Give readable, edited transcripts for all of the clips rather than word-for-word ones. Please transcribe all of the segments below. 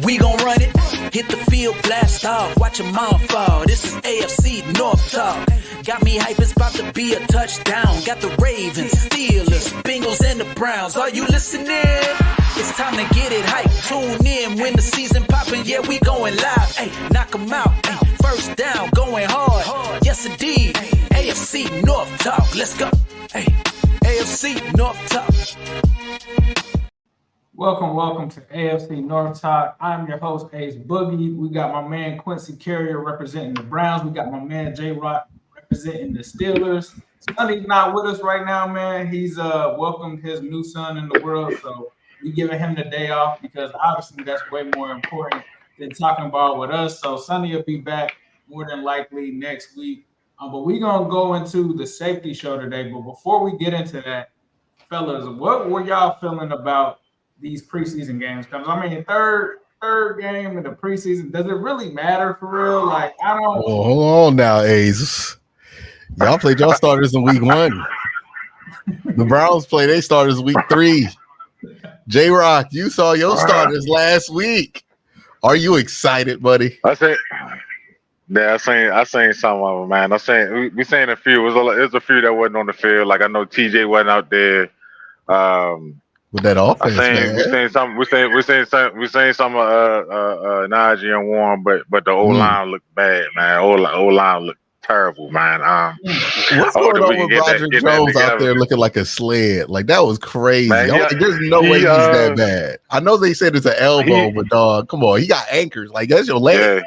We gon' run it, hit the field, blast off, watch them all fall. This is AFC North talk. Got me hype, it's about to be a touchdown. Got the Ravens, Steelers, Bengals, and the Browns. Are you listening? It's time to get it hype. Tune in when the season poppin'. Yeah, we going live. Hey, knock 'em out. Ay, first down, going hard. Yes, indeed. AFC North talk. Let's go. Hey, AFC North talk. Welcome to AFC North Talk. I'm your host, Ace Boogie. We got my man Quincy Carrier representing the Browns. We got my man J-Rock representing the Steelers. Sonny's not with us right now, man. He's welcomed his new son in the world, so we giving him the day off because obviously that's way more important than talking about with us. So Sonny will be back more than likely next week. But we're gonna go into the safety show today. But before we get into that, fellas, what were y'all feeling about these preseason games? Because I mean, third game in the preseason, does it really matter for real? Like, I don't. Oh, hold on now, Ace. Y'all played y'all starters in week 1. The Browns play their starters week 3. J-Rock, you saw your starters last week. Are you excited, buddy? I seen some of them, man. We seen a few. It was a few that wasn't on the field. Like I know TJ wasn't out there. With that offense, we seen some Najee and Warren, but the O line looked bad, man. O line looked terrible, man. What's going on with Roger Jones out there looking like a sled? Like that was crazy. Man, there's no way he's that bad. I know they said it's an elbow, but dog, come on, he got anchors. Like that's your leg.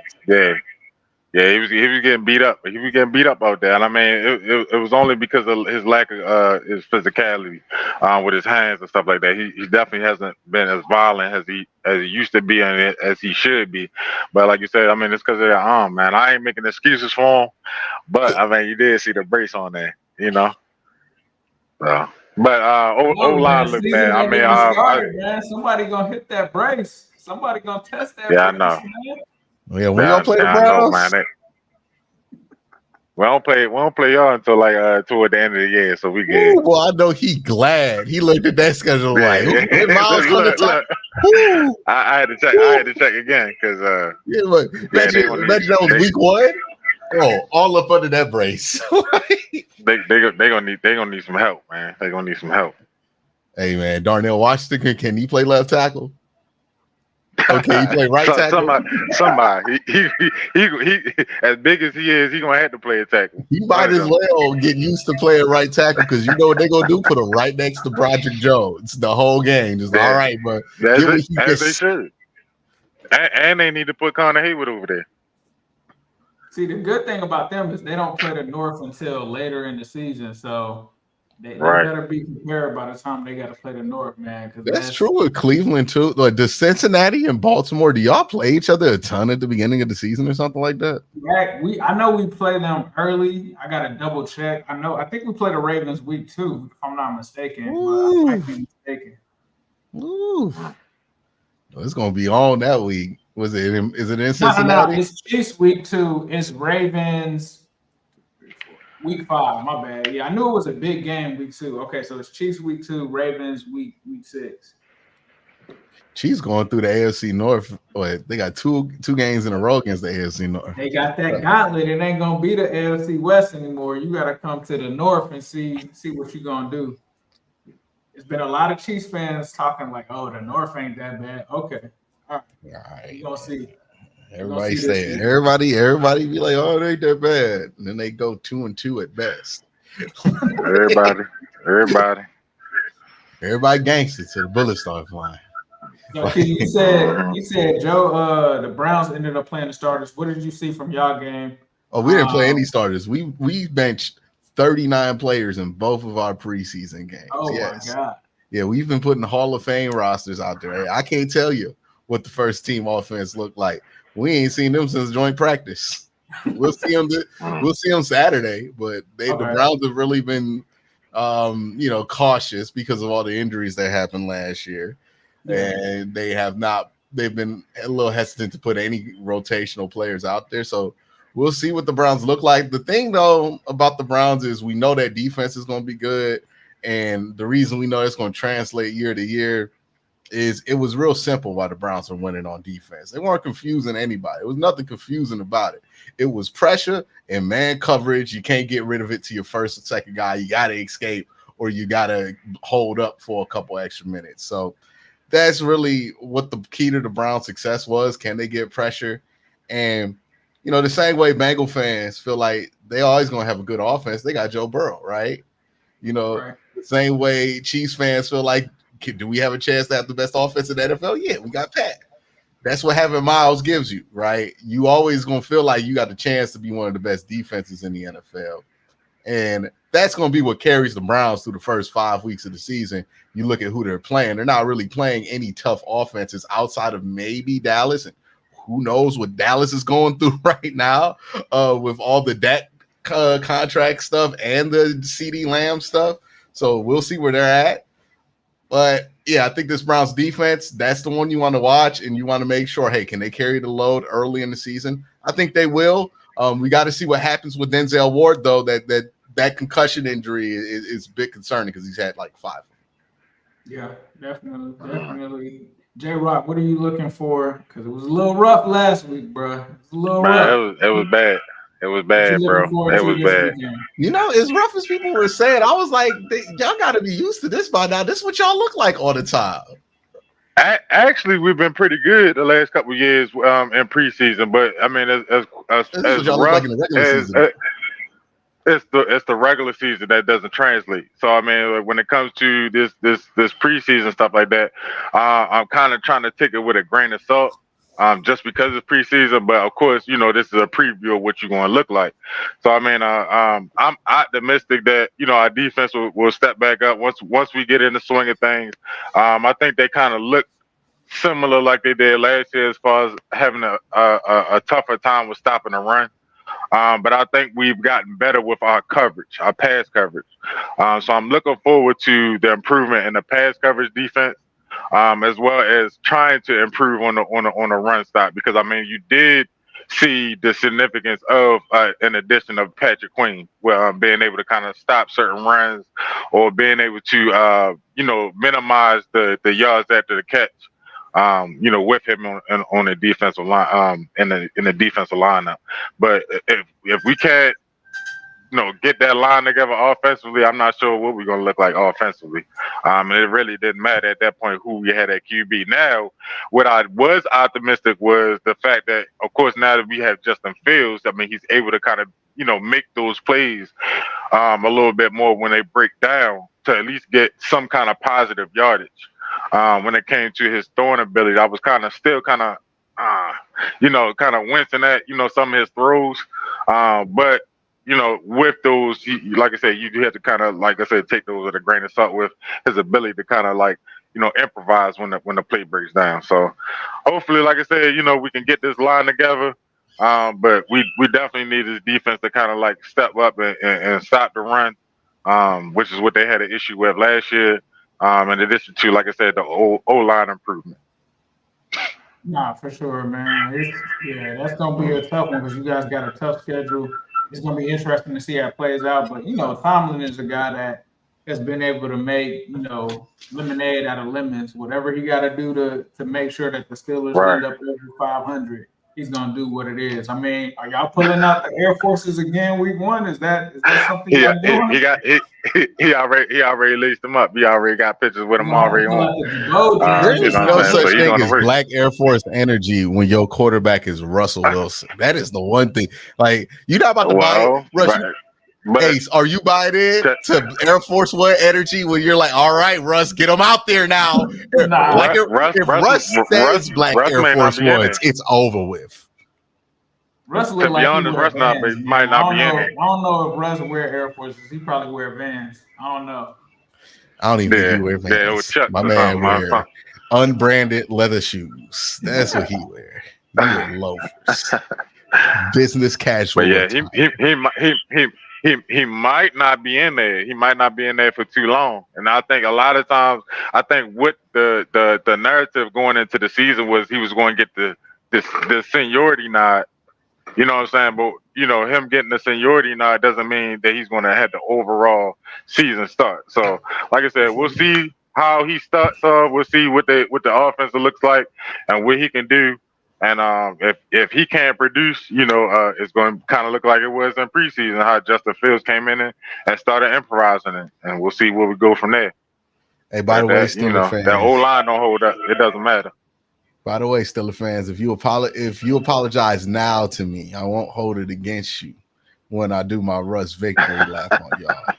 Yeah, he was getting beat up. He was getting beat up out there, and I mean, it was only because of his lack of his physicality with his hands and stuff like that. He definitely hasn't been as violent as he used to be and as he should be. But like you said, I mean, it's because of that arm, man. I ain't making excuses for him, but I mean, you did see the brace on there, you know. So, but O-line looked bad. I mean, man, somebody gonna hit that brace. Somebody gonna test that. Yeah, brace, I know. Man. Yeah, we don't play the Browns. We don't play y'all until like toward the end of the year, so we get. Well, I know he glad. He looked at that schedule like. I had to check. I had to check again because. Yeah, look. Imagine that was week 1. Oh, all up under that brace. they gonna need some help, man. They gonna need some help. Hey, man, Darnell Washington, can he play left tackle? Okay, he play right tackle. Somebody. He as big as he is, he gonna have to play a tackle. He might as well get used to playing right tackle because you know what they're gonna do? Put him right next to Broderick Jones the whole game. Just all right, but as they should. And they need to put Connor Haywood over there. See, the good thing about them is they don't play the North until later in the season, so. They better be prepared by the time they got to play the North, man. That's true with Cleveland too. Like the Cincinnati and Baltimore, do y'all play each other a ton at the beginning of the season or something like that? Yeah, I know we play them early. I got to double check. I think we play the Ravens week 2, if I'm not mistaken. But I might be mistaken. Ooh. It's gonna be on that week. Is it in Cincinnati? No. It's Chiefs week 2. It's Ravens. Week 5, my bad. Yeah, I knew it was a big game week 2. Okay, so it's Chiefs week 2, Ravens week 6. Chiefs going through the AFC North. They got two games in a row against the AFC North. They got that gauntlet. It ain't gonna be the AFC West anymore. You gotta come to the North and see what you're gonna do. There's been a lot of Chiefs fans talking like, "Oh, the North ain't that bad." Okay, all right. You gonna see. Everybody say it. Everybody be like, "Oh, it ain't that bad," and then they go 2-2 at best. Everybody gangster till the bullets start flying. So, you said Joe, the Browns ended up playing the starters. What did you see from y'all game? Oh, we didn't play any starters. We benched 39 players in both of our preseason games. Oh my God! Yeah, we've been putting Hall of Fame rosters out there. I can't tell you what the first team offense looked like. We ain't seen them since joint practice. We'll see them. We'll see them Saturday. But the Browns have really been, cautious because of all the injuries that happened last year, and they have not. They've been a little hesitant to put any rotational players out there. So we'll see what the Browns look like. The thing, though, about the Browns is we know that defense is going to be good. And the reason we know it's going to translate year to year is it was real simple why the Browns are winning on defense. They weren't confusing anybody. It was nothing confusing about it. It was pressure and man coverage. You can't get rid of it to your first or second guy. You got to escape or you got to hold up for a couple extra minutes. So that's really what the key to the Browns' success was. Can they get pressure? And, the same way Bengal fans feel like they always going to have a good offense, they got Joe Burrow, right? The same way Chiefs fans feel like, do we have a chance to have the best offense in the NFL? Yeah, we got Pat. That's what having Miles gives you, right? You always going to feel like you got the chance to be one of the best defenses in the NFL. And that's going to be what carries the Browns through the first 5 weeks of the season. You look at who they're playing. They're not really playing any tough offenses outside of maybe Dallas. And who knows what Dallas is going through right now with all the Dak contract stuff and the CeeDee Lamb stuff. So we'll see where they're at. But, yeah, I think this Browns defense, that's the one you want to watch, and you want to make sure, hey, can they carry the load early in the season? I think they will. We got to see what happens with Denzel Ward, though. That concussion injury is a bit concerning because he's had like 5. Yeah, definitely. J-Rock, what are you looking for? Because it was a little rough last week, bro. It was a little rough. It was bad. It was bad, bro. It was bad. As rough as people were saying, I was like, y'all got to be used to this by now. This is what y'all look like all the time. Actually, we've been pretty good the last couple of years in preseason, but I mean, as rough as it's the regular season that doesn't translate. So I mean, when it comes to this preseason stuff like that, I'm kind of trying to take it with a grain of salt. Just because it's preseason, but of course, this is a preview of what you're going to look like. So I mean, I'm optimistic that our defense will step back up once we get in the swing of things. I think they kind of look similar like they did last year as far as having a tougher time with stopping the run. But I think we've gotten better with our coverage, our pass coverage. So I'm looking forward to the improvement in the pass coverage defense. As well as trying to improve on the run stop, because I mean you did see the significance of an addition of Patrick Queen, being able to kind of stop certain runs or being able to minimize the yards after the catch. With him on the defensive line, in the defensive lineup. But if we can't get that line together offensively, I'm not sure what we're going to look like offensively. And it really didn't matter at that point who we had at QB. Now, what I was optimistic was the fact that, of course, now that we have Justin Fields, I mean, he's able to kind of, make those plays a little bit more when they break down to at least get some kind of positive yardage. When it came to his throwing ability, I was kind of wincing at, some of his throws. But with those, like I said, you do have to kind of, like I said, take those with a grain of salt with his ability to kind of improvise when the play breaks down. So hopefully, like I said, we can get this line together. But we definitely need this defense to kind of step up and stop the run, which is what they had an issue with last year. In addition to, like I said, the O-line improvement. Nah, for sure, man. That's gonna be a tough one because you guys got a tough schedule. It's going to be interesting to see how it plays out. But, Tomlin is a guy that has been able to make, lemonade out of lemons. Whatever he got to do to make sure that the Steelers end up over 500, he's going to do what it is. I mean, are y'all pulling out the Air Forces again week 1? Is that something you're doing? He already laced them up. He already got pictures with them already on. There's no such thing as Black Air Force energy when your quarterback is Russell Wilson. That is the one thing. Like, you're not about to buy it. Ace, are you buying in to Air Force One energy when you're like, all right, Russ, get them out there now? If Russ says Black Air Force Ones, it's over with. Russ look like Russ might not be in it. I don't know if Russ wear Air Forces. He probably wear Vans. I don't know. I don't even think he wear Vans. My man wear unbranded leather shoes. That's what he wear. He wear loafers. business casual. But yeah, he might not be in there. He might not be in there for too long. And I think a lot of times, I think what the narrative going into the season was he was going to get the seniority nod. You know what I'm saying? But him getting the seniority nod doesn't mean that he's going to have the overall season start. So, like I said, we'll see how he starts. We'll see what the offense looks like and what he can do. And if he can't produce, it's going to kind of look like it was in preseason, how Justin Fields came in and started improvising it. And we'll see where we go from there. Hey, by the way, Steelers fans, that old line don't hold up. It doesn't matter. By the way, Steelers fans, if you apologize now to me, I won't hold it against you when I do my Russ victory lap on y'all.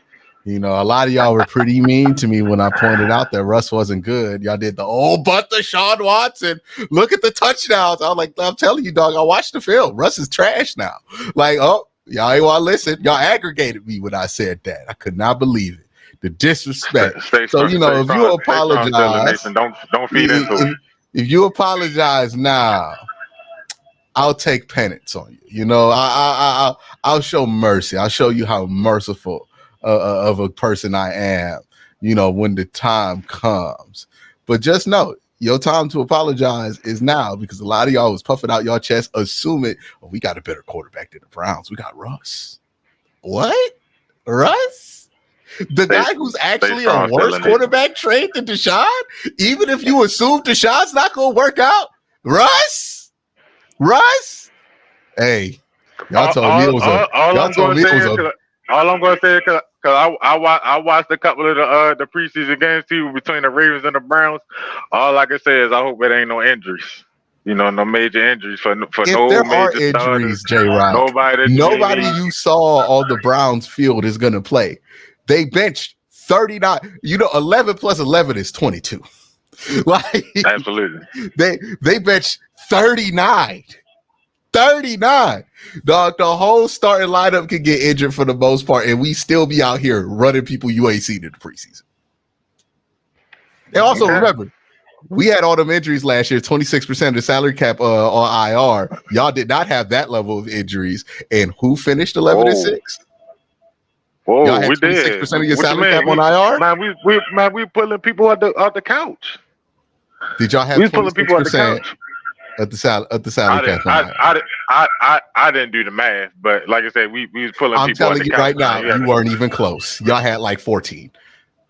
A lot of y'all were pretty mean to me when I pointed out that Russ wasn't good. Y'all did but the Sean Watson. Look at the touchdowns. I was like, I'm telling you, dog, I watched the film. Russ is trash now. Like, y'all ain't want to listen. Y'all aggregated me when I said that. I could not believe it. The disrespect. If you apologize, don't feed into it. If you apologize now, I'll take penance on you. I'll show mercy. I'll show you how merciful of a person I am, when the time comes. But just know, your time to apologize is now, because a lot of y'all was puffing out your chest, assuming, we got a better quarterback than the Browns. We got Russ. What? Russ? The guy who's actually a worse quarterback trade than Deshaun? Even if you assume Deshaun's not going to work out? Russ? Hey, y'all told me it was all I'm going to say, because I watched a couple of the preseason games too between the Ravens and the Browns. All I can say is I hope it ain't no injuries. No major injuries for if no there major are injuries, J-Rock, nobody you saw on the Browns field is going to play. They benched 39. 11 plus 11 is 22. Absolutely. They benched 39. 39. Dog, the whole starting lineup could get injured for the most part, and we still be out here running people you ain't seen in the preseason. And also remember, we had all them injuries last year, 26% of the salary cap on IR. Y'all did not have that level of injuries. And who finished 11-6? Whoa, we did. 26% of your salary cap on IR? We pulling people out the couch. Did y'all have 26% at the salary cap on IR? I didn't do the math, but like I said, we was pulling people out the couch. I'm telling you right now, you weren't even close. Y'all had like 14.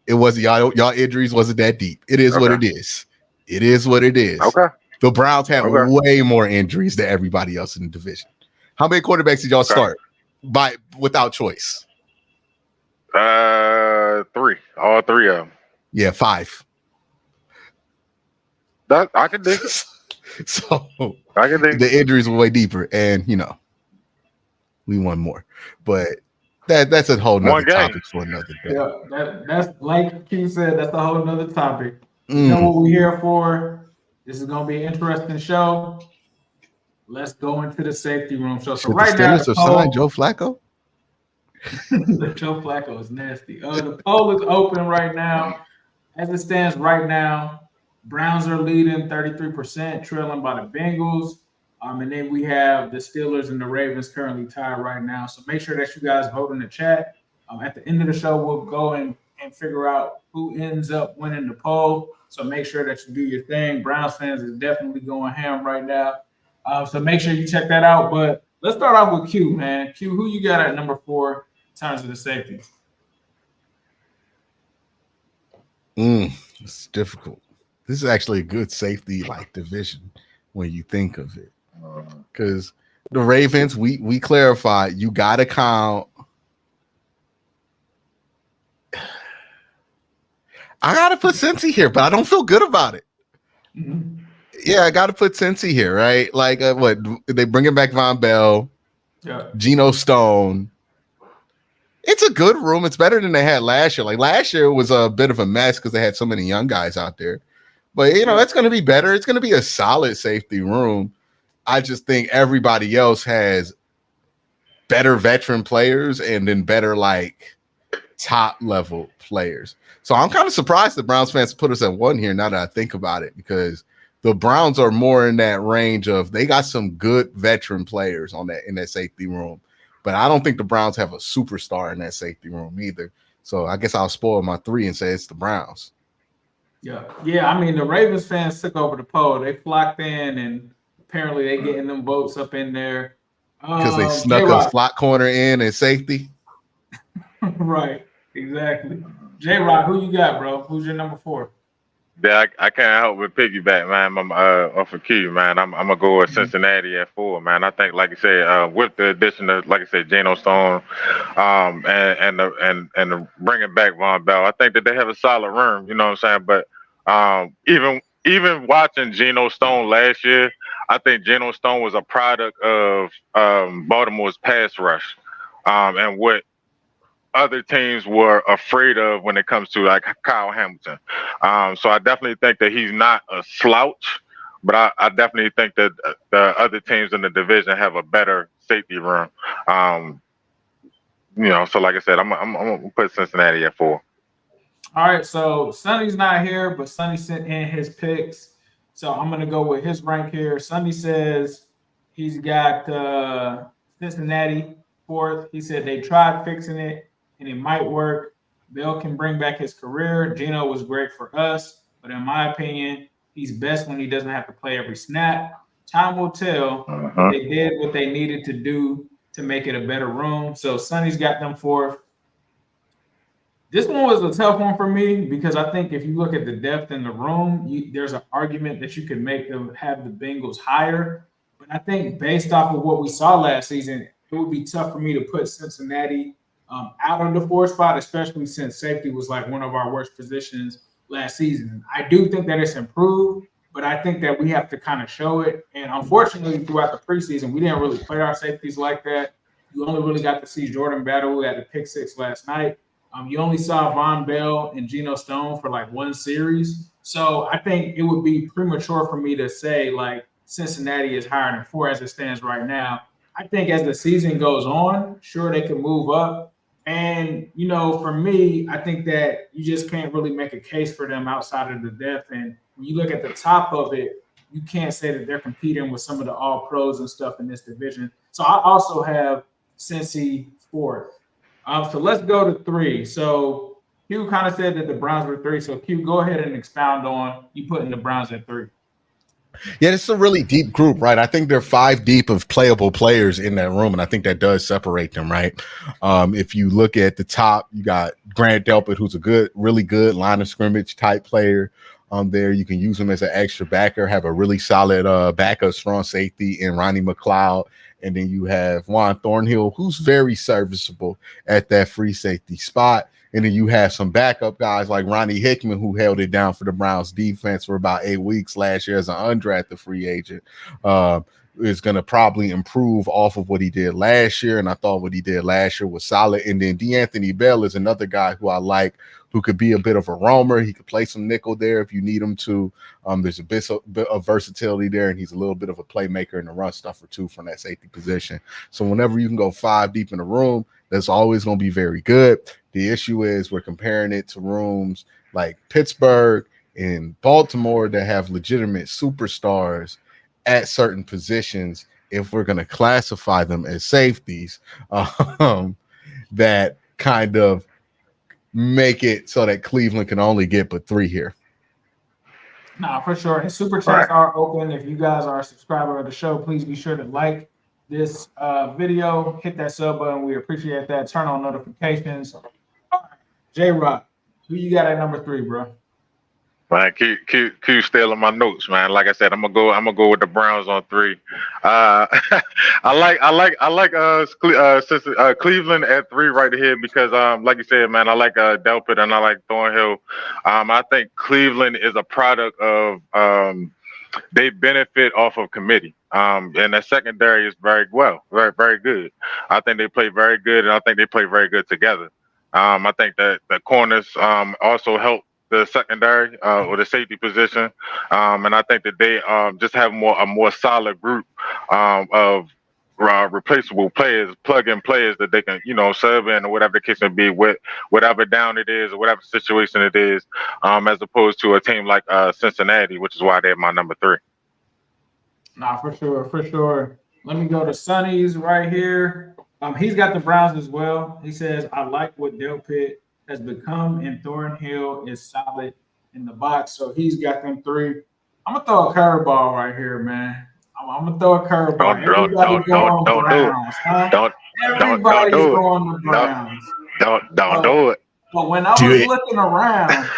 It wasn't y'all injuries wasn't that deep. It is what it is. It is what it is. Okay. The Browns have way more injuries than everybody else in the division. How many quarterbacks did y'all start without choice? 3. All 3 of them. Yeah, 5. I can dig it. So I can dig the injuries were way deeper, and we won more. But that's a whole nother topic for another day. Yeah, that's like Keith said, that's a whole nother topic. You know what we're here for? This is gonna be an interesting show. Let's go into the safety room show. So right now, the poll, Joe Flacco. Joe Flacco is nasty. The poll is open right now. As it stands right now, Browns are leading 33%, trailing by the Bengals. And then we have the Steelers and the Ravens currently tied right now. So make sure that you guys vote in the chat. At the end of the show, we'll go and figure out who ends up winning the poll. So make sure that you do your thing. Browns fans is definitely going ham right now. So make sure you check that out. But let's start off with Q, man. Q, who you got at number 4 in terms of the safeties? It's difficult. This is actually a good safety division when you think of it. Because the Ravens, we clarified, you got to count. I got to put Cincy here, but I don't feel good about it. Mm-hmm. Yeah, I got to put Cincy here, right? What? They bringing back Von Bell, Geno Stone. It's a good room. It's better than they had last year. Last year was a bit of a mess because they had so many young guys out there. But, it's going to be better. It's going to be a solid safety room. I just think everybody else has better veteran players and then better, top-level players. So I'm kind of surprised the Browns fans put us at 1 here now that I think about it, because The Browns are more in that range of they got some good veteran players on that in that safety room, but I don't think the Browns have a superstar in that safety room either. So I guess I'll spoil my 3 and say it's the Browns. Yeah. I mean, the Ravens fans took over the poll. They flocked in, and apparently they getting them votes up in there. Because they snuck a J-Rock. slot corner in and safety. Right, exactly. J-Rock, who you got, bro? Who's your number 4? Yeah, I can't help but piggyback, man. I'm off of Q, man. I'm gonna go with Cincinnati at 4, man. I think, like you said, with the addition of, like I said, Geno Stone, and the bringing back Von Bell, I think that they have a solid room. You know what I'm saying? But even watching Geno Stone last year, I think Geno Stone was a product of Baltimore's pass rush, and what other teams were afraid of when it comes to like Kyle Hamilton. So I definitely think that he's not a slouch, but I definitely think that the other teams in the division have a better safety room. So like I said, I'm gonna put Cincinnati at 4. All right, so Sonny's not here, but Sonny sent in his picks. So I'm going to go with his rank here. Sonny says he's got Cincinnati 4th. He said they tried fixing it, and it might work. Bell can bring back his career. Geno was great for us, but in my opinion, he's best when he doesn't have to play every snap. Time will tell. But they did what they needed to do to make it a better room. So Sonny's got them 4th. This one was a tough one for me because I think if you look at the depth in the room, there's an argument that you could make to have the Bengals higher. But I think based off of what we saw last season, it would be tough for me to put Cincinnati out of the 4th spot, especially since safety was like one of our worst positions last season. I do think that it's improved, but I think that we have to kind of show it. And unfortunately, throughout the preseason, we didn't really play our safeties like that. You only really got to see Jordan Battle at the pick 6 last night. You only saw Von Bell and Geno Stone for like one series. So I think it would be premature for me to say like Cincinnati is higher than 4 as it stands right now. I think as the season goes on, sure, they can move up. And, for me, I think that you just can't really make a case for them outside of the depth. And when you look at the top of it, you can't say that they're competing with some of the all pros and stuff in this division. So I also have Cincy 4th. So let's go to 3. So Q kind of said that the Browns were 3. So Q, go ahead and expound on you putting the Browns at 3. Yeah, it's a really deep group, right? I think they're 5 deep of playable players in that room, and I think that does separate them, right? If you look at the top, you got Grant Delpit, who's a really good line of scrimmage type player. There, you can use him as an extra backer, have a really solid backup strong safety in Ronnie McLeod. And then you have Juan Thornhill, who's very serviceable at that free safety spot. And then you have some backup guys like Ronnie Hickman, who held it down for the Browns defense for about 8 weeks last year as an undrafted free agent. Is going to probably improve off of what he did last year. And I thought what he did last year was solid. And then DeAnthony Bell is another guy who I like, who could be a bit of a roamer. He could play some nickel there if you need him to. There's a bit of versatility there, and he's a little bit of a playmaker and a run stuffer too from that safety position. So whenever you can go 5 deep in the room, that's always going to be very good. The issue is we're comparing it to rooms like Pittsburgh and Baltimore that have legitimate superstars at certain positions, if we're going to classify them as safeties, that kind of make it so that Cleveland can only get but 3 here. Nah, for sure. And super chats are open. If you guys are a subscriber of the show, please be sure to like this video, hit that sub button. We appreciate that. Turn on notifications. All right. J-Rock, who you got at number 3, bro? Man, Q stealing my notes, man. Like I said, I'm gonna go with the Browns on 3. I like Cleveland at 3 right here because like you said, man, I like Delpit and I like Thornhill. I think Cleveland is a product of they benefit off of committee. And the secondary is very very good. I think they play very good, and I think they play very good together. I think that the corners also help the secondary or the safety position, and I think that they just have a more solid group of replaceable players, plug-in players that they can, sub in or whatever the case may be with whatever down it is or whatever situation it is, as opposed to a team like Cincinnati, which is why they're my number 3. Nah, for sure. Let me go to Sonny's right here. He's got the Browns as well. He says, I like what Del Pitt has become, and Thornhill is solid in the box. So he's got them 3. I'm going to throw a curveball right here, man. I'm going to throw a curveball. Everybody's going Browns. Everybody's going the Browns. Don't do it. But when I was looking around, I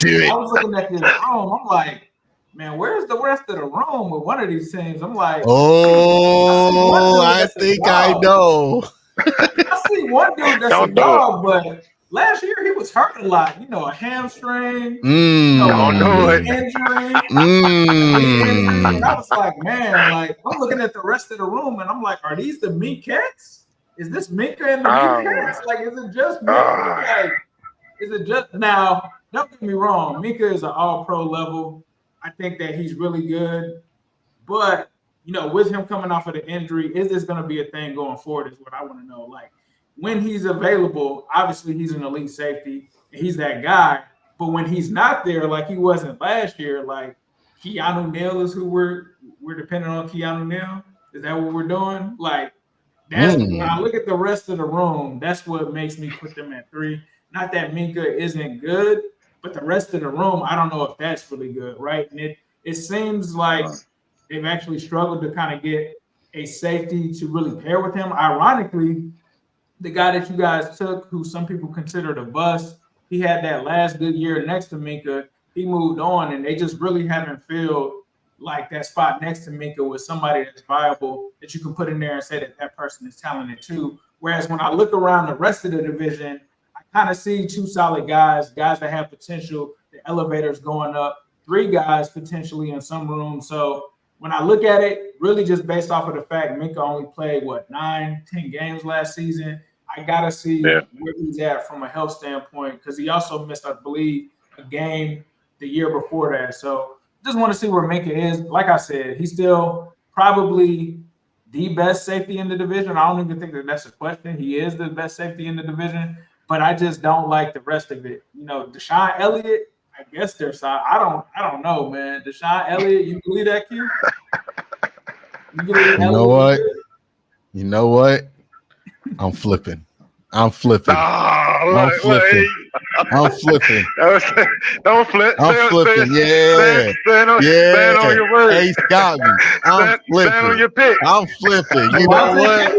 was looking at this room. I'm like, man, where's the rest of the room with one of these teams? I'm like, I think I know. I see one dude that's a dog, but last year he was hurt a lot. A hamstring, don't do it. Injury. And I was like, man, I'm looking at the rest of the room, and I'm like, are these the Minkettes? Is this Minka and the Minkettes? Is it just Minka? Is it just now? Don't get me wrong, Minka is an all-pro level. I think that he's really good, but with him coming off of the injury, is this going to be a thing going forward? Is what I want to know. When he's available, obviously he's an elite safety, and he's that guy. But when he's not there, like he wasn't last year, Keanu Neal is who we're depending on. Keanu Neal, is that what we're doing? That's when I look at the rest of the room. That's what makes me put them at 3. Not that Minka isn't good, but the rest of the room, I don't know if that's really good, right? And it seems like they've actually struggled to kind of get a safety to really pair with him. Ironically, the guy that you guys took, who some people considered a bust, he had that last good year next to Minka. He moved on, and they just really haven't filled that spot next to Minka with somebody that's viable that you can put in there and say that person is talented too. Whereas when I look around the rest of the division, kind of see 2 solid guys that have potential, the elevators going up, 3 guys potentially in some rooms. So when I look at it, really just based off of the fact Minka only played, 9-10 games last season, I got to see where he's at from a health standpoint, because he also missed, I believe, a game the year before that. So just want to see where Minka is. Like I said, he's still probably the best safety in the division. I don't even think that's a question. He is the best safety in the division. But I just don't like the rest of it. Deshaun Elliott, I guess their side. I don't know, man. Deshaun Elliott, you believe that, Q? You know what? I'm flipping. I'm flipping. Don't flip. I'm flipping. Stand on your word. Ace got me. I'm flipping. Stand on your pick. I'm flipping. You know what?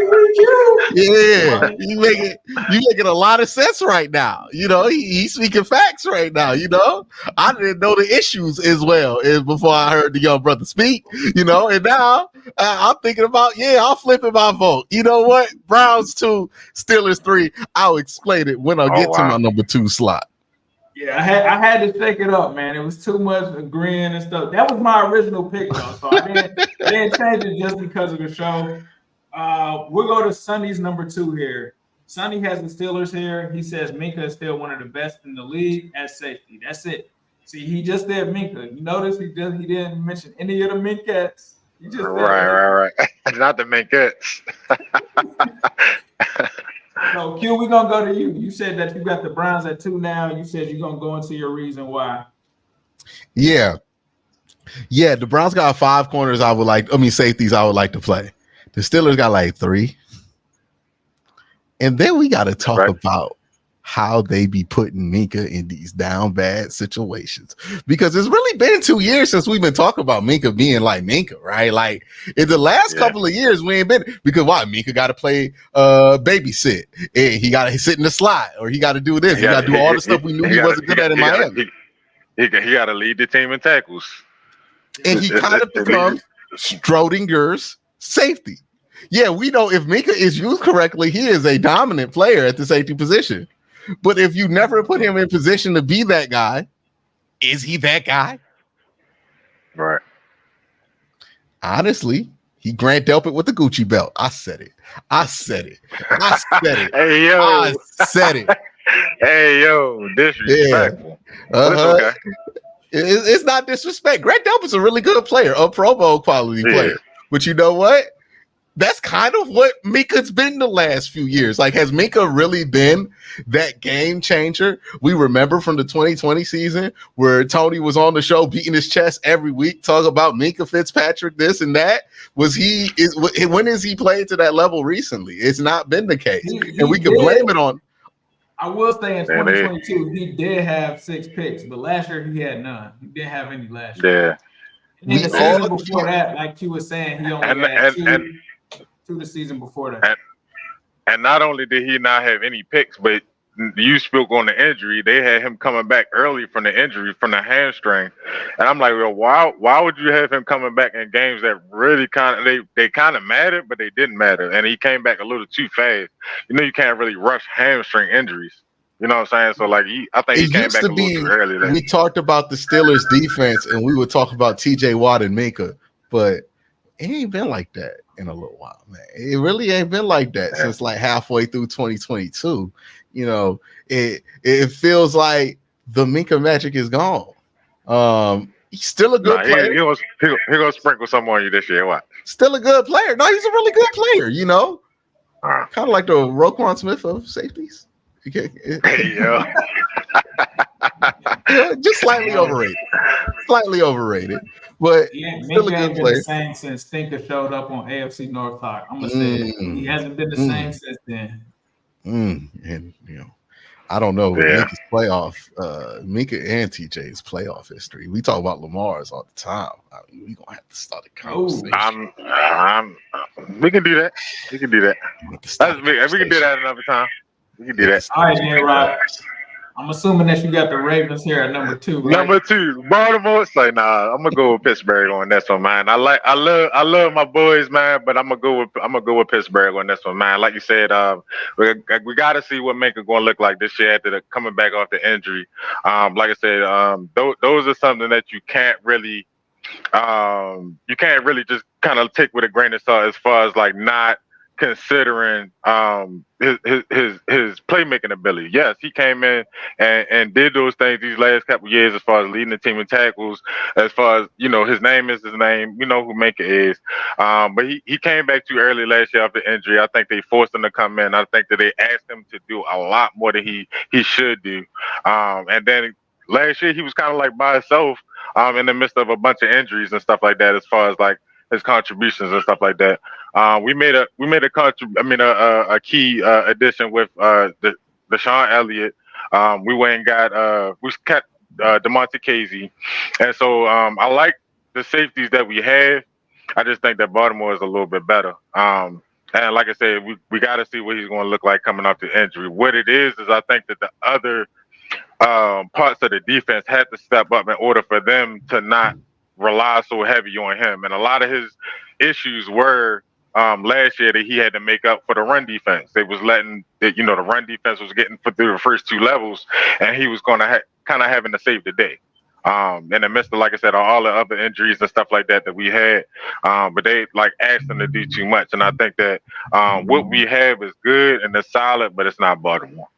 Yeah, you making a lot of sense right now. He's speaking facts right now. I didn't know the issues as well as before I heard the young brother speak. And now I'm thinking about I'm flipping my vote. You know what? Browns 2, Steelers 3. I'll explain it when I get to my number 2 slot. Yeah, I had to shake it up, man. It was too much agreeing and stuff. That was my original pick, though, so I didn't change it just because of the show. We'll go to Sonny's number 2 here. Sonny has the Steelers here. He says Minka is still one of the best in the league at safety. That's it. See, he just said Minka. You notice he didn't mention any of the Minkettes. He just right. Not the Minkettes. So, Q, we're going to go to you. You said that you got the Browns at 2 now. You said you're going to go into your reason why. Yeah, the Browns got 5 corners safeties I would like to play. The Steelers got 3. And then we got to talk about how they be putting Minka in these down bad situations, because it's really been 2 years since we've been talking about Minka being like Minka, right? In the last couple of years, we ain't been, because Minka got to play babysit, and he got to sit in the slot, or he got to do this, he got to do all the stuff we knew he wasn't good at in Miami. He got to lead the team in tackles, and he kind of becomes Schrodinger's safety. Yeah, we know if Minka is used correctly, he is a dominant player at the safety position. But if you never put him in position to be that guy, is he that guy? Right. Honestly, he Grant Delpit with the Gucci belt. I said it. Hey, yo. I said it. Hey, yo. Disrespectful. Yeah. Okay. It's not disrespect. Grant Delpit's a really good player, a Pro Bowl quality player. But you know what? that's kind of what Minka's been the last few years. Like, has Minka really been that game changer we remember from the 2020 season where Tony was on the show beating his chest every week, talking about Minka Fitzpatrick, this and that? When has he played to that level recently? It's not been the case. And we can blame it on. I will say in 2022, he did have 6 picks, but last year he had none. He didn't have any last year. Yeah. And then the season before that, like you were saying, he only had two the season before that. And not only did he not have any picks, but you spoke on the injury. They had him coming back early from the injury, from the hamstring. And I'm like, well, why would you have him coming back in games that really they kind of mattered, but they didn't matter? And he came back a little too fast. You know, you can't really rush hamstring injuries. You know what I'm saying? So, like, I think he came back a little too early. We talked about the Steelers defense, and we would talk about TJ Watt and Minka, but it ain't been like that in a little while, man. It really ain't been like that since like halfway through 2022. You know, it feels like the Minka magic is gone. He's still a good player. He'll gonna sprinkle some on you this year. What? Still a good player. No, he's a really good player. You know, kind of like the Roquan Smith of safeties. Hey, yo. Just slightly overrated. Slightly overrated. But still a good player. The same since Stinker showed up on AFC North Talk. I'm gonna say he hasn't been the same since then. And you know, I don't know Minka's Minka and TJ's playoff history. We talk about Lamar's all the time. I mean, we're gonna have to start a conversation. We can do that. We can do that. We can do that another time. We can do that. All right, J-Rock. I'm assuming that you got the Ravens here at number 2. Right? Number 2, Baltimore. It's like, nah, I'm gonna go with Pittsburgh on this one, man. I love my boys, man, but I'm gonna go with Pittsburgh on this one, man. Like you said, we got to see what Minka gonna look like this year after coming back off the injury. Like I said, those are something that you can't really just kind of take with a grain of salt as far as like not considering his playmaking ability. Yes, he came in and did those things these last couple years as far as leading the team in tackles, as far as, you know, his name is his name. You know who Minka is. But he came back too early last year after injury. I think they forced him to come in. I think that they asked him to do a lot more than he should do. And then last year he was kind of like by himself in the midst of a bunch of injuries and stuff like that, as far as like his contributions and stuff like that. We made a key addition with the Deshaun Elliott. We went and got we kept DeMonte Casey, and so I like the safeties that we have. I just think that Baltimore is a little bit better. And like I said, we got to see what he's going to look like coming off the injury. What it is I think that the other parts of the defense had to step up in order for them to not rely so heavy on him. And a lot of his issues were last year that he had to make up for the run defense. They was letting the run defense was getting through the first 2 levels, and he was going to kind of having to save the day. In the midst of, like I said, all the other injuries and stuff like that we had, but they like asked him to do too much. And I think that what we have is good and it's solid, but it's not Baltimore.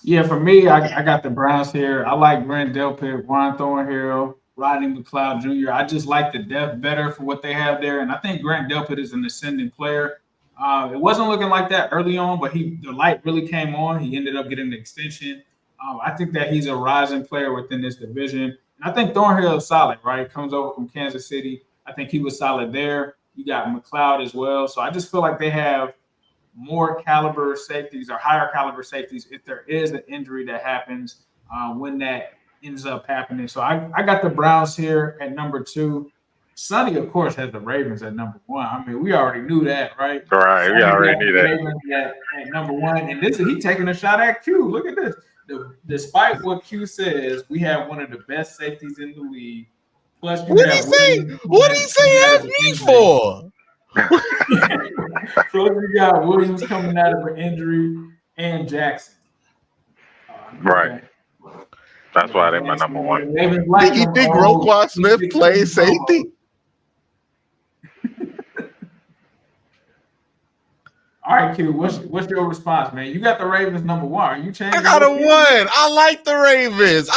Yeah, for me, I got the Browns here. I like Grant Delpit, Juan Thornhill, Rodney McLeod Jr. I just like the depth better for what they have there. And I think Grant Delpit is an ascending player. It wasn't looking like that early on, but the light really came on. He ended up getting the extension. I think that he's a rising player within this division. And I think Thornhill is solid, right? Comes over from Kansas City. I think he was solid there. You got McLeod as well. So I just feel like they have more caliber safeties or higher caliber safeties if there is an injury that happens when that ends up happening. So I got the Browns here at number 2. Sonny, of course, has the Ravens at number 1. I mean, we already knew that, right? Right, we already knew that. At number 1, and he taking a shot at Q. Look at this. Despite what Q says, we have one of the best safeties in the league. Plus, what did he say? What did he say? Ask me for. So we got Williams coming out of an injury and Jackson. Right. That's why they're my number 1. Did you think Roquan Smith plays safety? All right, Q, what's your response, man? You got the Ravens number 1. Are you changing? I got a 1. I like the Ravens.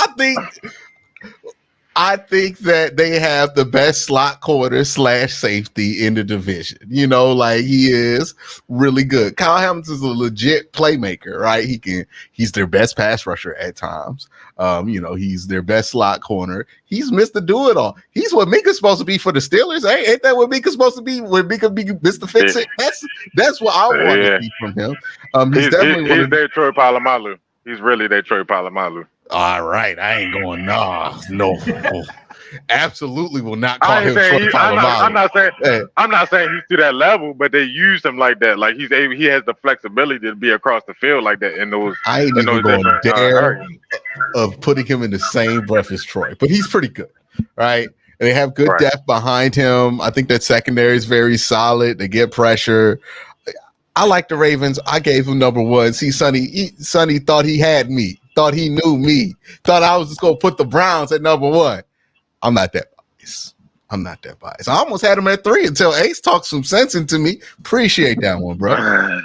I think that they have the best slot corner / safety in the division. You know, like he is really good. Kyle Hamilton's a legit playmaker, right? He's their best pass rusher at times. You know, he's their best slot corner. He's Mr. Do It All. He's what Minka's supposed to be for the Steelers. Ain't that what Minka's supposed to be? When Minka be Mr. Fix It? That's what I want to see from him. He's their Troy Polamalu. He's really their Troy Polamalu. All right, I ain't going. No, absolutely will not call him Troy Polamalu. I'm not saying he's to that level, but they use him like that. Like he has the flexibility to be across the field like that. In those, I ain't even going to dare of putting him in the same breath as Troy, but he's pretty good, right? And they have good depth behind him. I think that secondary is very solid. They get pressure. I like the Ravens. I gave him number one. See, Sonny thought he had me. Thought he knew me. Thought I was just going to put the Browns at number one. I'm not that biased. I almost had him at 3 until Ace talked some sense into me. Appreciate that one, bro.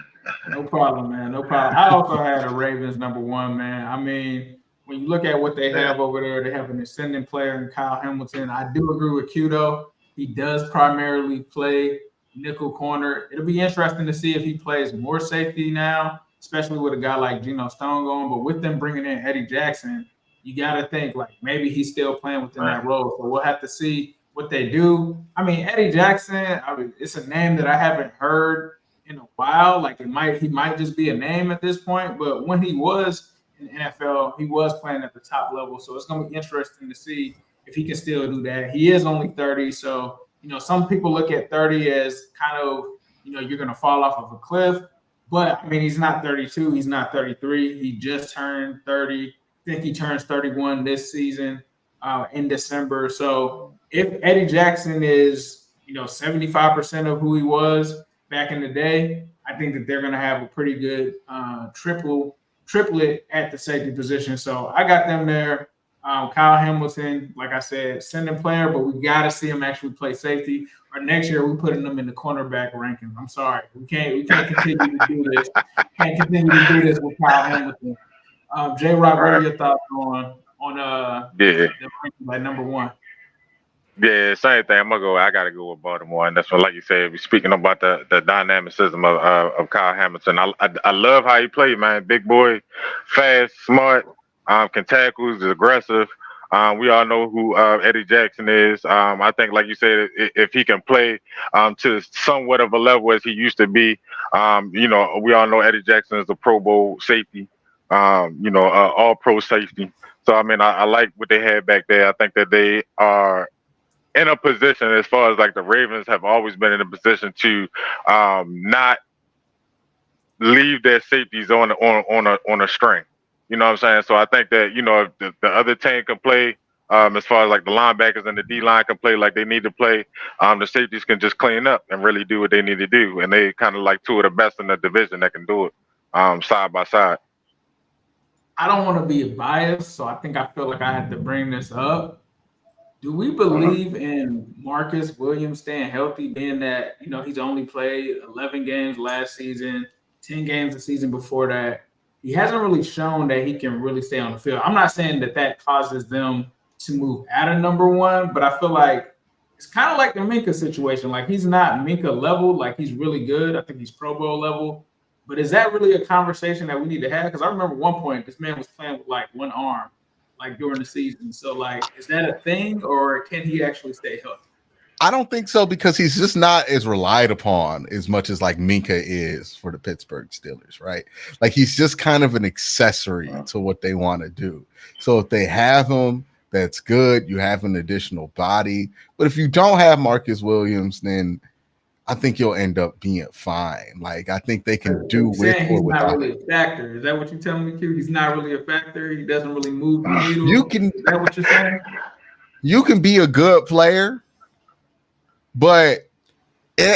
No problem, man. No problem. I also had the Ravens number one, man. I mean, when you look at what they have over there, they have an ascending player in Kyle Hamilton. I do agree with Q, though. He does primarily play nickel corner. It'll be interesting to see if he plays more safety now, especially with a guy like Geno Stone going. But with them bringing in Eddie Jackson, you got to think like maybe he's still playing within that role. So we'll have to see what they do. I mean, Eddie Jackson, it's a name that I haven't heard in a while. Like he might just be a name at this point. But when he was in the NFL, he was playing at the top level. So it's going to be interesting to see if he can still do that. He is only 30, so you know, some people look at 30 as kind of, you know, you're going to fall off of a cliff. But, I mean, he's not 32. He's not 33. He just turned 30. I think he turns 31 this season in December. So if Eddie Jackson is, you know, 75% of who he was back in the day, I think that they're going to have a pretty good triplet at the safety position. So I got them there. Kyle Hamilton, like I said, sending player, but we got to see him actually play safety. Or next year, we're putting them in the cornerback ranking. I'm sorry, we can't continue to do this. Can't continue to do this with Kyle Hamilton. J. Rock, what are your thoughts on the ranking by number one? Yeah, same thing. I gotta go with Baltimore, and that's what, like you said, we're speaking about the dynamicism of Kyle Hamilton. I love how he played, man. Big boy, fast, smart. Can tackle, is aggressive. We all know who Eddie Jackson is. I think, like you said, if he can play to somewhat of a level as he used to be, you know, we all know Eddie Jackson is a Pro Bowl safety, you know, all pro safety. So, I mean, I like what they had back there. I think that they are in a position, as far as like the Ravens have always been in a position to not leave their safeties on a string. You know what I'm saying? So I think that, you know, if the other team can play, as far as like the linebackers and the D-line can play like they need to play, the safeties can just clean up and really do what they need to do. And they kind of like two of the best in the division that can do it side by side. I don't want to be biased, so I feel like I have to bring this up. Do we believe in Marcus Williams staying healthy, being that, you know, he's only played 11 games last season, 10 games the season before that? He hasn't really shown that he can really stay on the field. I'm not saying that causes them to move out of number one, but I feel like it's kind of like the Minka situation. Like he's not Minka level, like he's really good. I think he's Pro Bowl level. But is that really a conversation that we need to have? Because I remember one point this man was playing with like one arm, like during the season. So like, is that a thing, or can he actually stay healthy? I don't think so, because he's just not as relied upon as much as like Minka is for the Pittsburgh Steelers, right? Like he's just kind of an accessory to what they want to do. So if they have him, that's good. You have an additional body. But if you don't have Marcus Williams, then I think you'll end up being fine. Like I think they can do with he's not really a factor. Is that what you're telling me, Q? He's not really a factor. He doesn't really move the needle. Is that what you're saying? You can be a good player. But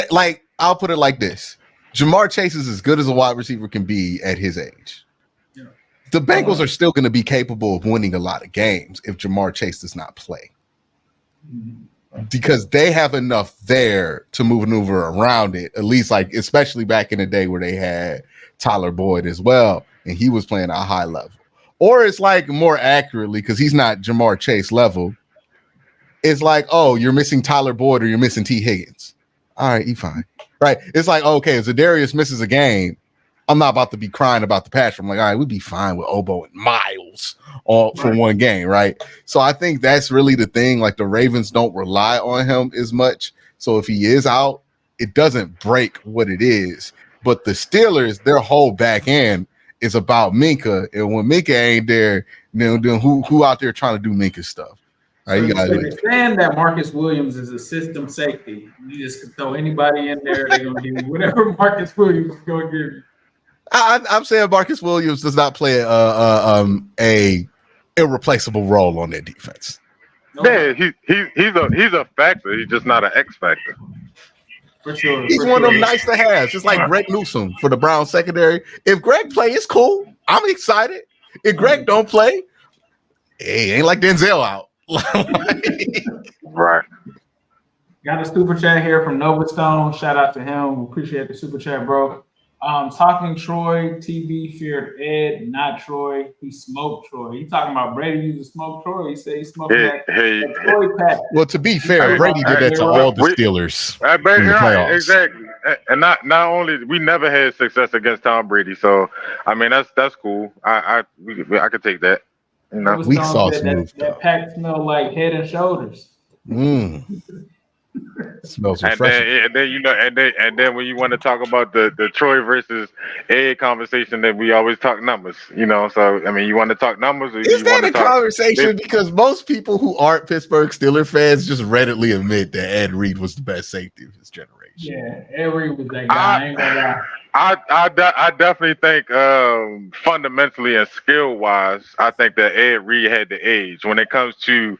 like I'll put it like this: Jamar Chase is as good as a wide receiver can be at his age. Yeah. The Bengals are still going to be capable of winning a lot of games if Jamar Chase does not play, because they have enough there to maneuver around it. At least, like especially back in the day where they had Tyler Boyd as well, and he was playing at a high level. Or it's like more accurately, because he's not Jamar Chase level, it's like, oh, you're missing Tyler Boyd or you're missing T. Higgins. All right, you fine. Right. It's like, okay, if Zadarius misses a game, I'm not about to be crying about the patch. I'm like, all right, we'd be fine with Obo and Miles for one game, right? So I think that's really the thing. Like the Ravens don't rely on him as much. So if he is out, it doesn't break what it is. But the Steelers, their whole back end is about Minka. And when Minka ain't there, then who out there trying to do Minka stuff? Right, so you're saying that Marcus Williams is a system safety. You just can throw anybody in there, they're gonna give you whatever Marcus Williams is gonna give you. I'm saying Marcus Williams does not play a irreplaceable role on their defense. Yeah, he's a factor. He's just not an X factor. For sure. He's one of them nice to have, just like Greg Newsome for the Browns secondary. If Greg play, it's cool. I'm excited. If Greg don't play, hey, ain't like Denzel out. Right. Got a super chat here from Nova Stone. Shout out to him. We appreciate the super chat, bro. Talking Troy, TB feared Ed, not Troy. He smoked Troy. He talking about Brady used to smoke Troy. He said he smoked that Troy pack. Well, to be fair, Brady did that to all the Steelers in the playoffs. Exactly. And not only we never had success against Tom Brady, so I mean that's cool. I could take that. You know, weak sauce move. That pack smelled like Head and Shoulders. Smells refreshing. And then when you want to talk about the Troy versus Ed conversation, that we always talk numbers. You know, so I mean, you want to talk numbers? Or is that a conversation? Because most people who aren't Pittsburgh Steelers fans just readily admit that Ed Reed was the best safety of his generation. Yeah, Ed Reed was that guy. I ain't gonna lie. I definitely think fundamentally and skill wise, I think that Ed Reed had the edge when it comes to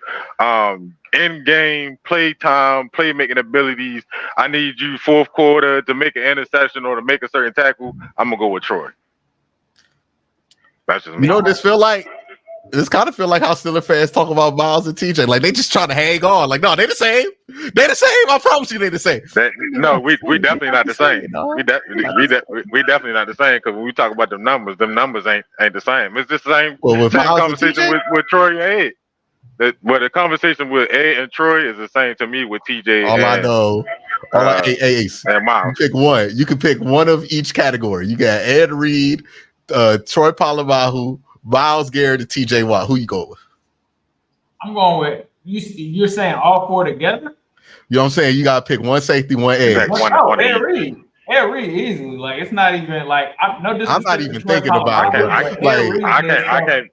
in-game play time, playmaking abilities. I need you fourth quarter to make an interception or to make a certain tackle. I'm gonna go with Troy. That's just me. You know what this feel like? This kind of feel like how Steelers fans talk about Miles and TJ. Like they just trying to hang on. Like, no, they the same. They the same. I promise you, they the same. No, we definitely not the same. We definitely not the same, because when we talk about them numbers ain't the same. It's the same, same conversation with Troy and Ed. But the conversation with Ed and Troy is the same to me with TJ. I know. Ace. And Miles. You pick one. You can pick one of each category. You got Ed Reed, Troy Polamalu, Myles Garrett, and TJ Watt. Who you go with? I'm going with you're saying all four together? You know what I'm saying? You gotta pick one safety, one edge. Ed Reed. Ed Reed easily. Like it's not even like I'm not even thinking about it. I can't.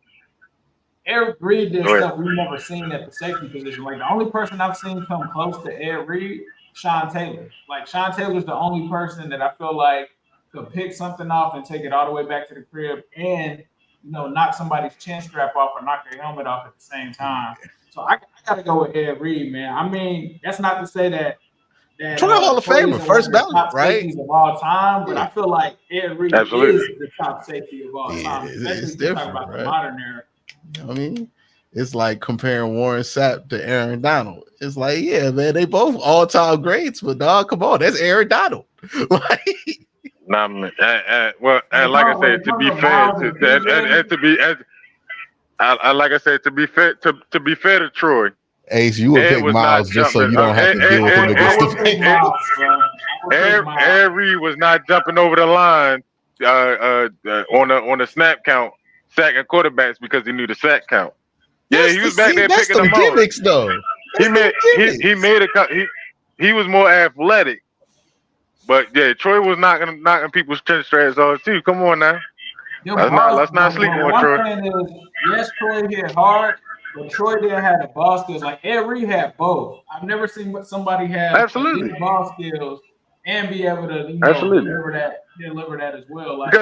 Ed Reed did stuff we've never seen at the safety position. Like the only person I've seen come close to Ed Reed, Sean Taylor. Like Sean Taylor's the only person that I feel like could pick something off and take it all the way back to the crib and knock somebody's chin strap off or knock their helmet off at the same time. So I got to go with Ed Reed, man. I mean, that's not to say that Troy Hall of Famer, first ballot, right? Of all time, but I feel like Ed Reed is the top safety of all time. It's different, about the modern era. I mean, it's like comparing Warren Sapp to Aaron Donald. It's like, yeah, man, they both all-time greats, but dog, come on, that's Aaron Donald. Like, nah, man. Well, and like I said, to be fair, to be fair to Troy, Ace, you would pick Miles just so you don't have to deal with him against the Ed Reed was not jumping over the line on the snap count, sacking quarterbacks because he knew the sack count. Yeah, he was back there picking them gimmicks, though. He was more athletic. But yeah, Troy was knocking people's chin straps off too. Come on now. Let's not sleep on Troy. Yes, Troy hit hard, but Troy didn't have the ball skills. Like Ed Reed had both. I've never seen somebody have ball skills and be able to deliver that as well. Like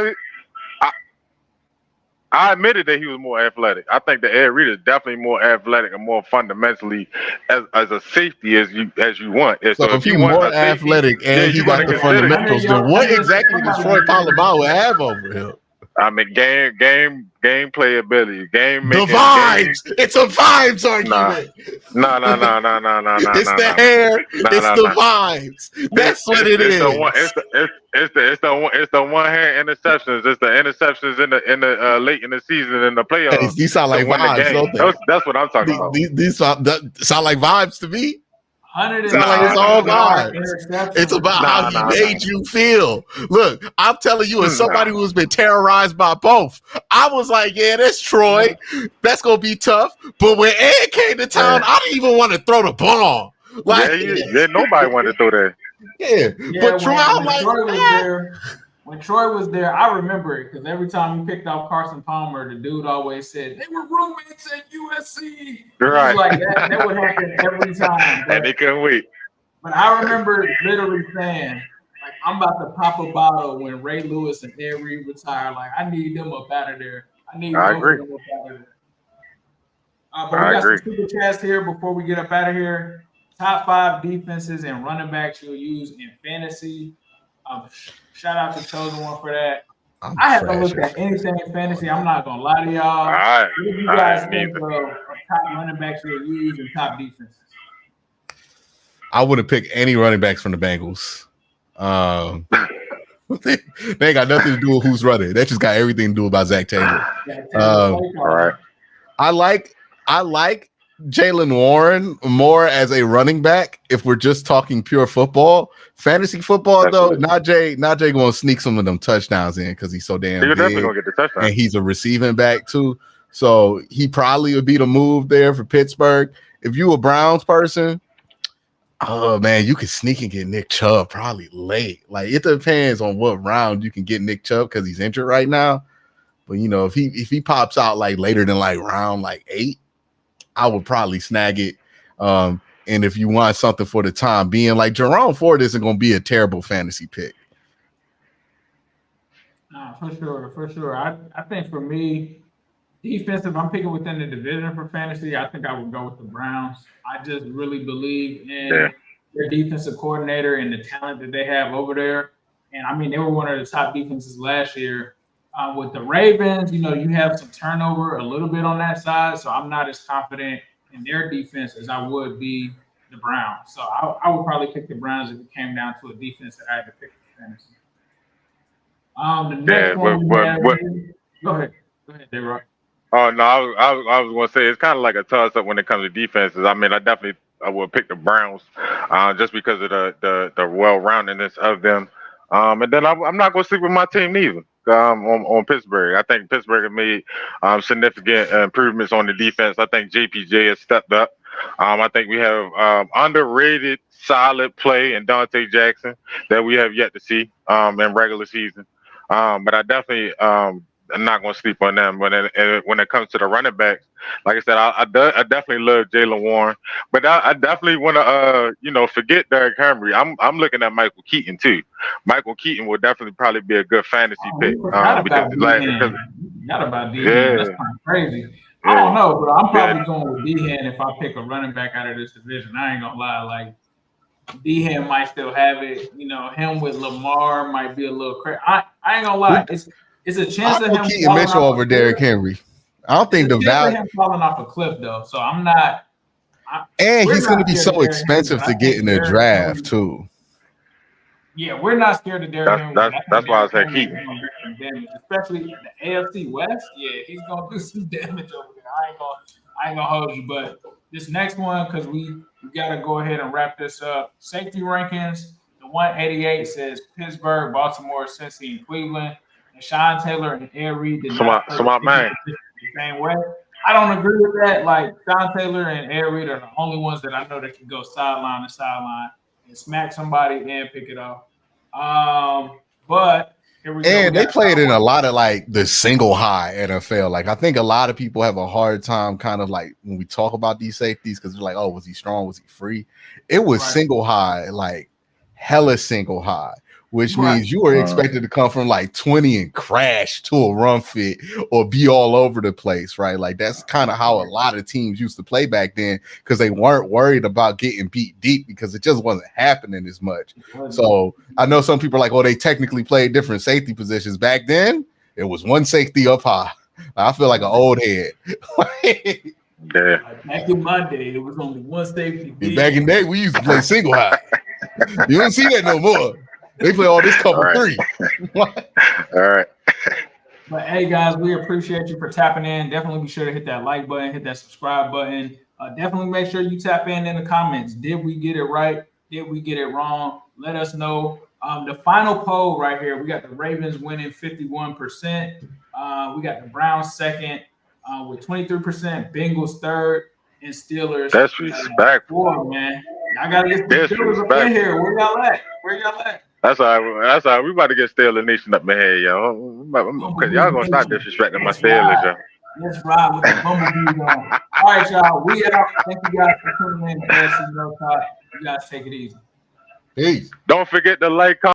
I admitted that he was more athletic. I think that Ed Reed is definitely more athletic and more fundamentally as a safety as you want. So if you more athletic and you got the fundamentals, then what exactly does Troy Polamalu have over him? I mean, game playability, game The making. vibes. It's a vibes argument. No. It's the hair. It's the vibes. That's what it is. It's the one hand interceptions. It's the interceptions in the late in the season in the playoffs. Hey, these sound like vibes, don't they? That's what I'm talking about. These sound like vibes to me. It's all vibes. It's about how he made you feel. Look, I'm telling you, as somebody who's been terrorized by both, I was like, yeah, that's Troy. That's gonna be tough. But when Ed came to town, I didn't even want to throw the ball. Like, nobody wanted to throw that. Yeah, but Troy, I'm like, when Troy was there, I remember it because every time he picked out Carson Palmer, the dude always said they were roommates at USC. Right, like that would happen every time. And they couldn't wait. But I remember literally saying, like, I'm about to pop a bottle when Ray Lewis and Ed Reed retire. Like, I need them up out of there. I agree. Them up out of there. But we got some super chats here before we get up out of here. Top 5 defenses and running backs you'll use in fantasy. Shout out to Chosen One for that. I haven't looked at anything in fantasy. I'm not gonna lie to y'all. All right. What do you guys think of top running backs you'll use and top defenses? I wouldn't pick any running backs from the Bengals. They ain't got nothing to do with who's running. That just got everything to do about Zach Taylor. All right. I like Jaylen Warren more as a running back if we're just talking pure football. Fantasy football, though, Najee going to sneak some of them touchdowns in because he's so damn big. Definitely going to get the touchdown. And he's a receiving back, too. So he probably would be the move there for Pittsburgh. If you a Browns person, oh, man, you could sneak and get Nick Chubb probably late. Like, it depends on what round you can get Nick Chubb because he's injured right now. But, you know, if he pops out, like, later than, like, round, like, 8, I would probably snag it. And if you want something for the time being, like Jerome Ford isn't going to be a terrible fantasy pick. For sure. I think for me, defensive, I'm picking within the division for fantasy. I think I would go with the Browns. I just really believe in their defensive coordinator and the talent that they have over there. And I mean, they were one of the top defenses last year. With the Ravens, you know, you have some turnover a little bit on that side, so I'm not as confident in their defense as I would be the Browns. So I would probably pick the Browns if it came down to a defense that I had to pick for fantasy. The next one go ahead, J-Rock. Oh no, I was going to say it's kind of like a toss-up when it comes to defenses. I mean, I would pick the Browns just because of the well-roundedness of them. And then I'm not going to sleep with my team neither. On Pittsburgh, I think Pittsburgh have made significant improvements on the defense. I think JPJ has stepped up. I think we have underrated, solid play in Dante Jackson that we have yet to see in regular season. But I definitely I'm not going to sleep on them when it comes to the running backs. Like I said, I definitely love Jaylen Warren, but I definitely want to forget Derrick Henry. I'm looking at Michael Keaton too. Michael Keaton would definitely probably be a good fantasy pick. Not about D-Hen. That's kind of crazy. I don't know, but I'm probably going with D-Hen if I pick a running back out of this division. I ain't gonna lie, like D-Hen might still have it. You know, him with Lamar might be a little crazy. I ain't gonna lie. It's a chance of him Keaton Mitchell over Derrick Henry. I don't think the value him falling off a cliff though. So I'm not. And he's going to be so expensive to get in the draft too. Yeah, we're not scared of Derrick Henry. That's why I said Keaton. Especially the AFC West. Yeah, he's gonna do some damage over there. I ain't gonna hold you, but this next one, because we gotta go ahead and wrap this up. Safety rankings. The 188 says Pittsburgh, Baltimore, Cincinnati, and Cleveland. And Sean Taylor and Ed Reed did not play the same way. I don't agree with that. Like Sean Taylor and Ed Reed are the only ones that I know that can go sideline to sideline and smack somebody and pick it off. But here we go. And they played in a lot of like the single high NFL. Like I think a lot of people have a hard time kind of like when we talk about these safeties because they're like, oh, was he strong? Was he free? It was single high, like hella single high. Which means you were expected to come from like 20 and crash to a run fit or be all over the place, right? Like that's kind of how a lot of teams used to play back then because they weren't worried about getting beat deep because it just wasn't happening as much. So I know some people are like, oh, they technically played different safety positions back then. It was one safety up high. I feel like an old head. Yeah. Back in my day, it was only one safety. Back in the day, we used to play single high. You don't see that no more. They play all this cover three. All right. But hey, guys, we appreciate you for tapping in. Definitely be sure to hit that like button, hit that subscribe button. Definitely make sure you tap in the comments. Did we get it right? Did we get it wrong? Let us know. The final poll right here, we got the Ravens winning 51%. We got the Browns second with 23%, Bengals third, and Steelers. That's respectful, man. I gotta get the Steelers up in here. Where y'all at? That's all right. We about to get Steelers Nation up in here, yo. Because y'all gonna start disrespecting my Steelers, yo. Let's ride with the bumblebees on. All right, y'all. We out. Thank you guys for tuning in to AFC North Talk. You guys take it easy. Peace. Don't forget to like, comment.